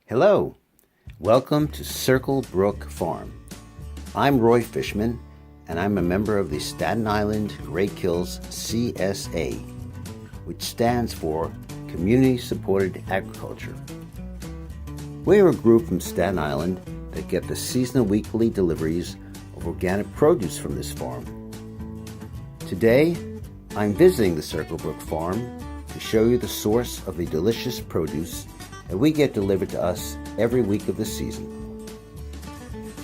Hello, welcome to Circle Brook Farm. I'm Roy Fischman, and I'm a member of the Staten Island Great Kills CSA, which stands for Community Supported Agriculture. We're a group from Staten Island that get the seasonal weekly deliveries of organic produce from this farm. Today, I'm visiting the Circle Brook Farm to show you the source of the delicious produce that we get delivered to us every week of the season.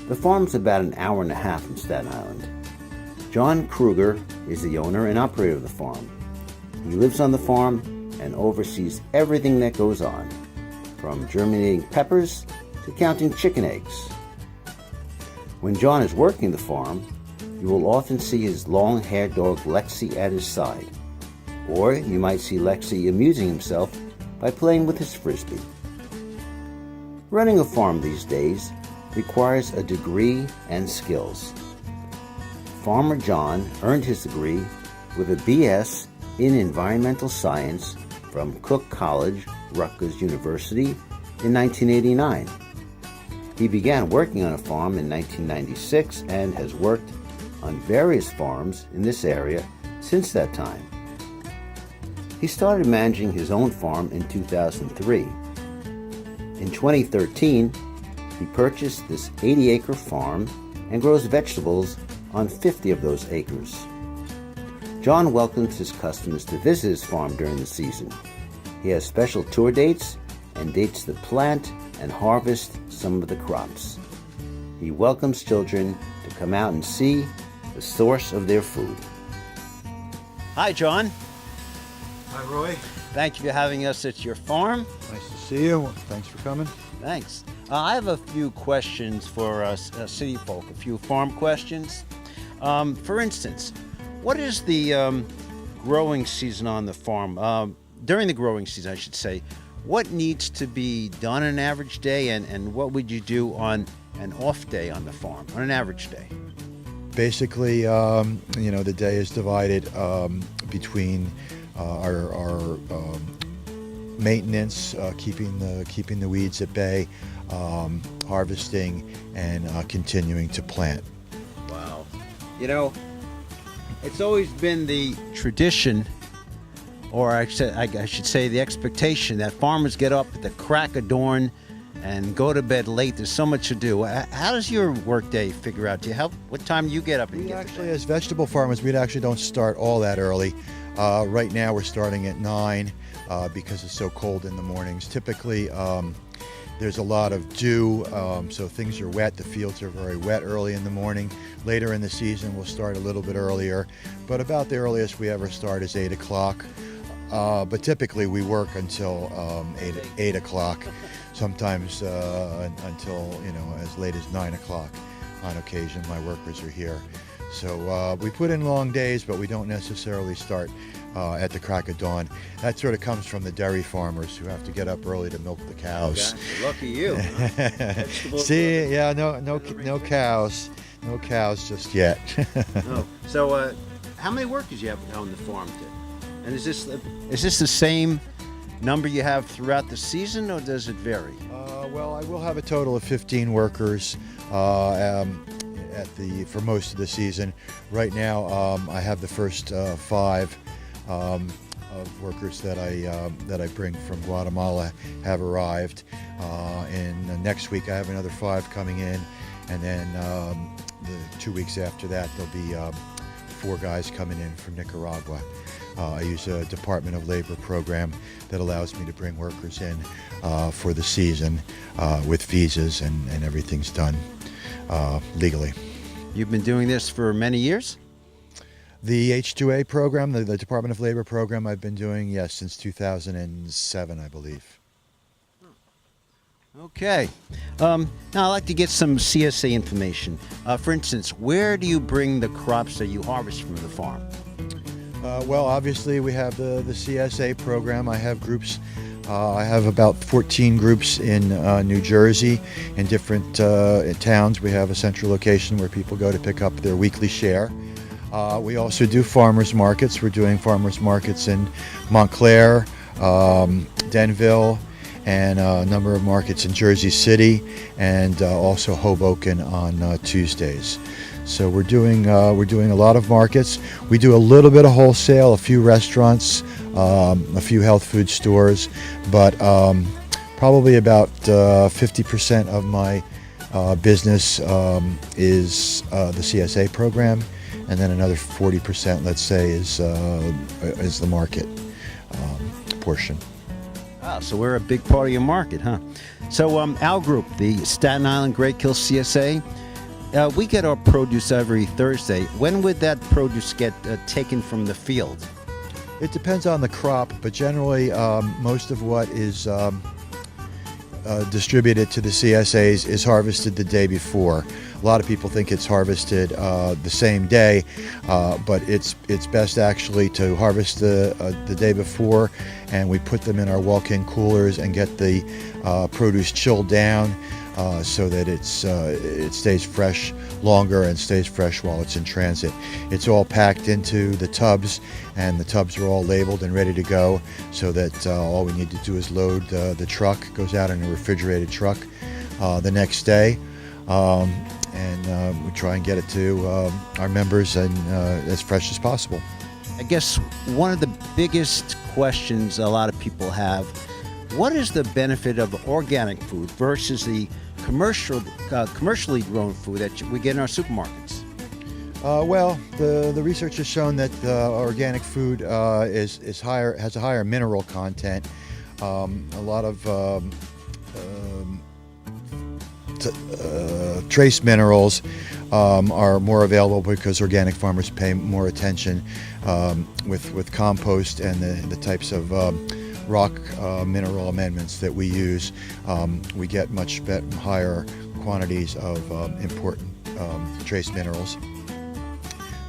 The farm's about an hour and a half from Staten Island. John Krueger is the owner and operator of the farm. He lives on the farm and oversees everything that goes on, from germinating peppers to counting chicken eggs. When John is working the farm, you will often see his long-haired dog Lexi at his side, or you might see Lexi amusing himself by playing with his frisbee. Running a farm these days requires a degree and skills. Farmer John earned his degree with a BS in Environmental Science from Cook College, Rutgers University in 1989. He began working on a farm in 1996 and has worked on various farms in this area since that time. He started managing his own farm in 2003. In 2013, he purchased this 80-acre farm and grows vegetables on 50 of those acres. John welcomes his customers to visit his farm during the season. He has special tour dates and dates to plant and harvest some of the crops. He welcomes children to come out and see the source of their food. Hi, John. Hi, Roy. Thank you for having us at your farm. Nice to see you. Thanks for coming. Thanks. I have a few questions for us city folk, a few farm questions. For instance, what is the growing season on the farm? During the growing season, I should say, what needs to be done on an average day, and what would you do on an off day on the farm, on an average day? Basically, the day is divided between our maintenance, keeping the weeds at bay, harvesting, and continuing to plant. Wow. It's always been the tradition, or I should say the expectation, that farmers get up at the crack of dawn and go to bed late. There's so much to do. How does your workday figure out? What time do you get up and get to bed? As vegetable farmers, we actually don't start all that early. Right now we're starting at 9 because it's so cold in the mornings. Typically there's a lot of dew, so things are wet. The fields are very wet early in the morning. Later in the season we'll start a little bit earlier, but about the earliest we ever start is 8 o'clock. But typically we work until 8 o'clock, sometimes until as late as 9 o'clock. On occasion my workers are here. So we put in long days, but we don't necessarily start at the crack of dawn. That sort of comes from the dairy farmers who have to get up early to milk the cows. Yeah, lucky you. See, yeah, no cows just yet. No. So, how many workers you have on the farm? And is this the same number you have throughout the season, or does it vary? Well, I will have a total of 15 workers for most of the season. Right now, I have the first 5 of workers that I bring from Guatemala have arrived. And next week, I have another 5 coming in, and then the 2 weeks after that, there'll be 4 guys coming in from Nicaragua. I use a Department of Labor program that allows me to bring workers in for the season with visas, and everything's done legally. You've been doing this for many years? The H-2A program, the Department of Labor program, I've been doing, yes, since 2007, I believe. Okay. Now I'd like to get some CSA information. For instance, where do you bring the crops that you harvest from the farm? Well, obviously we have the CSA program. I have groups. I have about 14 groups in New Jersey, in different towns. We have a central location where people go to pick up their weekly share. We also do farmers markets. We're doing farmers markets in Montclair, Denville, and a number of markets in Jersey City, and also Hoboken on Tuesdays. So we're doing a lot of markets. We do a little bit of wholesale, a few restaurants, a few health food stores, but probably about 50% of my business is the CSA program, and then another 40%, let's say, is the market portion. Wow, so we're a big part of your market, huh? So our group, the Staten Island Great Kills CSA, we get our produce every Thursday. When would that produce get taken from the field? It depends on the crop, but generally most of what is distributed to the CSAs is harvested the day before. A lot of people think it's harvested the same day, but it's best actually to harvest the day before, and we put them in our walk-in coolers and get the produce chilled down so that it stays fresh longer and stays fresh while it's in transit. It's all packed into the tubs, and the tubs are all labeled and ready to go, so that all we need to do is load the truck. Goes out in a refrigerated truck the next day, and we try and get it to our members and as fresh as possible. I guess one of the biggest questions a lot of people have, what is the benefit of organic food versus the commercially grown food that we get in our supermarkets? Well, the research has shown that organic food has a higher mineral content. A lot of trace minerals are more available because organic farmers pay more attention with compost and the types of rock mineral amendments that we use. We get much higher quantities of important trace minerals.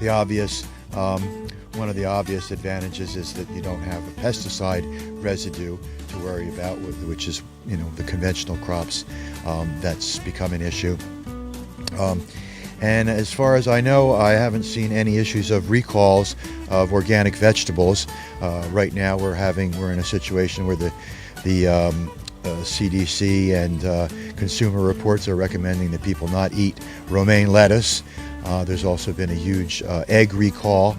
One of the obvious advantages is that you don't have a pesticide residue to worry about, which is, the conventional crops. That's become an issue. And as far as I know, I haven't seen any issues of recalls of organic vegetables. Right now, we're in a situation where the CDC and Consumer Reports are recommending that people not eat romaine lettuce. There's also been a huge egg recall,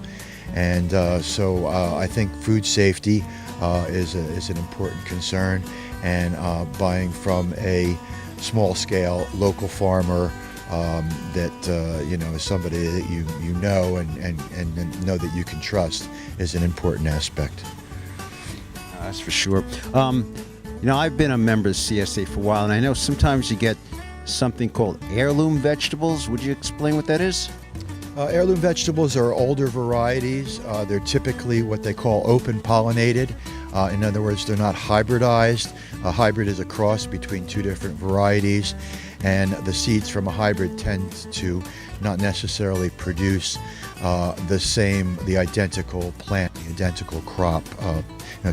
and so I think food safety is an important concern, and buying from a small-scale local farmer that is somebody that you know and know that you can trust is an important aspect. That's for sure. I've been a member of CSA for a while, and I know sometimes you get something called heirloom vegetables. Would you explain what that is? Heirloom vegetables are older varieties. They're typically what they call open pollinated. In other words, they're not hybridized. A hybrid is a cross between two different varieties, and the seeds from a hybrid tend to not necessarily produce the identical plant, the identical crop,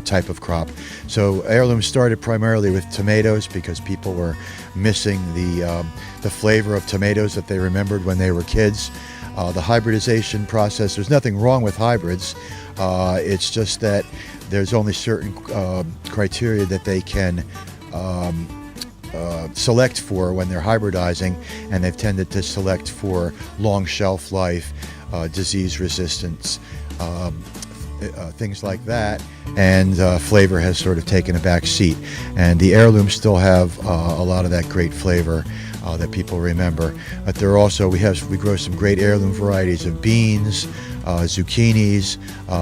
type of crop. So heirlooms started primarily with tomatoes because people were missing the flavor of tomatoes that they remembered when they were kids. The hybridization process, there's nothing wrong with hybrids. It's just that there's only certain criteria that they can select for when they're hybridizing, and they've tended to select for long shelf life, disease resistance, things like that, and flavor has sort of taken a back seat. And the heirlooms still have a lot of that great flavor that people remember. But there are also, we grow some great heirloom varieties of beans, zucchinis.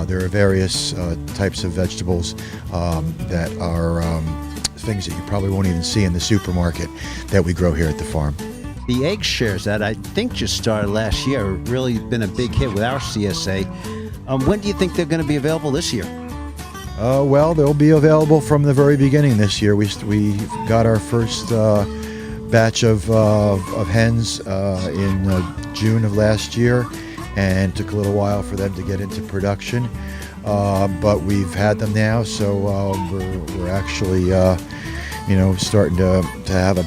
There are various types of vegetables that are things that you probably won't even see in the supermarket that we grow here at the farm. The egg shares that I think just started last year really been a big hit with our CSA. When do you think they're going to be available this year? Well, they'll be available from the very beginning this year. We got our first batch of hens in June of last year, and it took a little while for them to get into production. But we've had them now, so we're actually starting to have a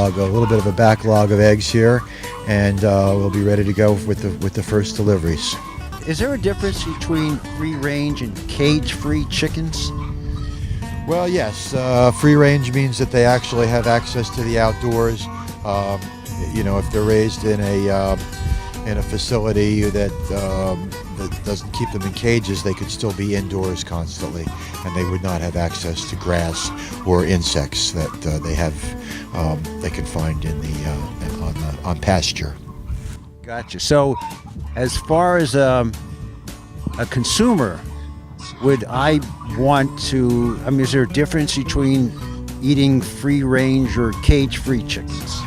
little bit of a backlog of eggs here, and we'll be ready to go with the first deliveries. Is there a difference between free-range and cage-free chickens? Well, yes, free range means that they actually have access to the outdoors. If they're raised in a facility that doesn't keep them in cages, they could still be indoors constantly, and they would not have access to grass or insects that they can find on pasture. Gotcha. So, as far as a consumer, would I want to? I mean, is there a difference between eating free range or cage-free chickens?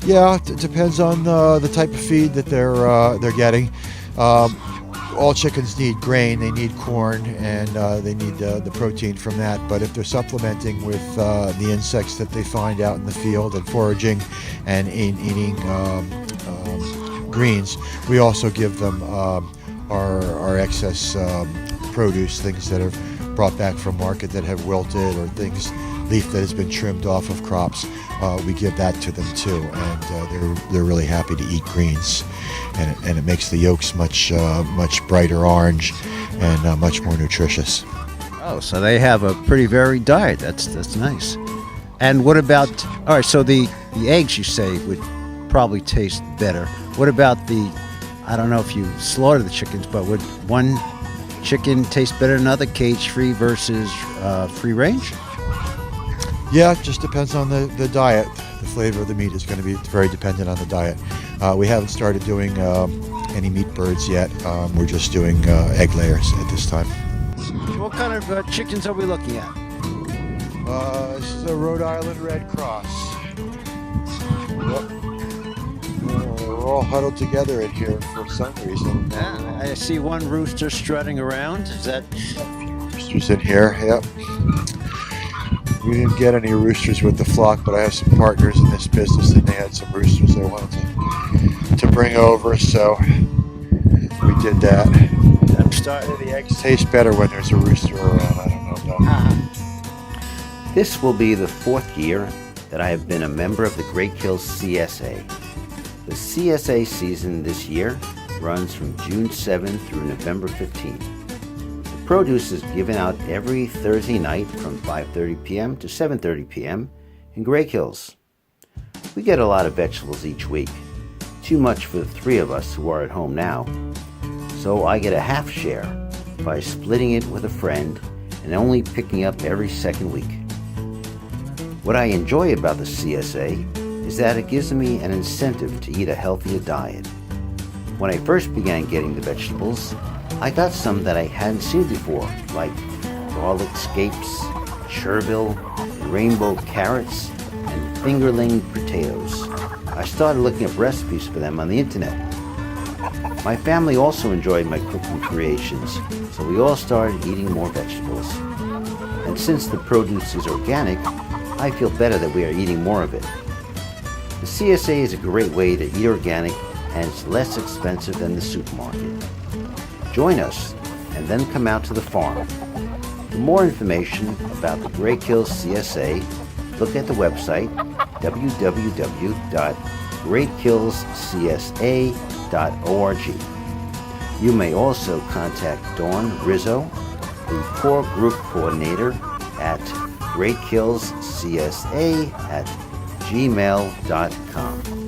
Yeah, it depends on the type of feed that they're getting. All chickens need grain, they need corn, and they need the protein from that. But if they're supplementing with the insects that they find out in the field and foraging and eating greens, we also give them our excess produce, things that are brought back from market that have wilted, or leaf that has been trimmed off of crops. We give that to them too, and they're really happy to eat greens, and it makes the yolks much brighter orange and much more nutritious. Oh, so they have a pretty varied diet. That's nice. And what about? All right, so the eggs you say would probably taste better. What about I don't know if you slaughter the chickens, but would one chicken taste better than another, cage-free versus free range? Yeah, it just depends on the diet. The flavor of the meat is going to be very dependent on the diet. We haven't started doing any meat birds yet. We're just doing egg layers at this time. What kind of chickens are we looking at? This is a Rhode Island Red Cross. Yep. We're all huddled together in here for some reason. Yeah, I see one rooster strutting around. Is that? Roosters in here, yep. We didn't get any roosters with the flock, but I have some partners in this business, and they had some roosters they wanted to bring over, so we did that. I'm starting. The eggs taste better when there's a rooster around. I don't know about. This will be the 4th year that I have been a member of the Great Kills CSA. The CSA season this year runs from June 7th through November 15th. Produce is given out every Thursday night from 5:30 p.m. to 7:30 p.m. in Great Kills. We get a lot of vegetables each week, too much for the 3 of us who are at home now. So I get a half share by splitting it with a friend and only picking up every second week. What I enjoy about the CSA is that it gives me an incentive to eat a healthier diet. When I first began getting the vegetables, I got some that I hadn't seen before, like garlic scapes, chervil, rainbow carrots, and fingerling potatoes. I started looking up recipes for them on the internet. My family also enjoyed my cooking creations, so we all started eating more vegetables. And since the produce is organic, I feel better that we are eating more of it. The CSA is a great way to eat organic, and it's less expensive than the supermarket. Join us and then come out to the farm. For more information about the Great Kills CSA, look at the website www.greatkillscsa.org. You may also contact Dawn Rizzo, the core group coordinator, at greatkillscsa@gmail.com.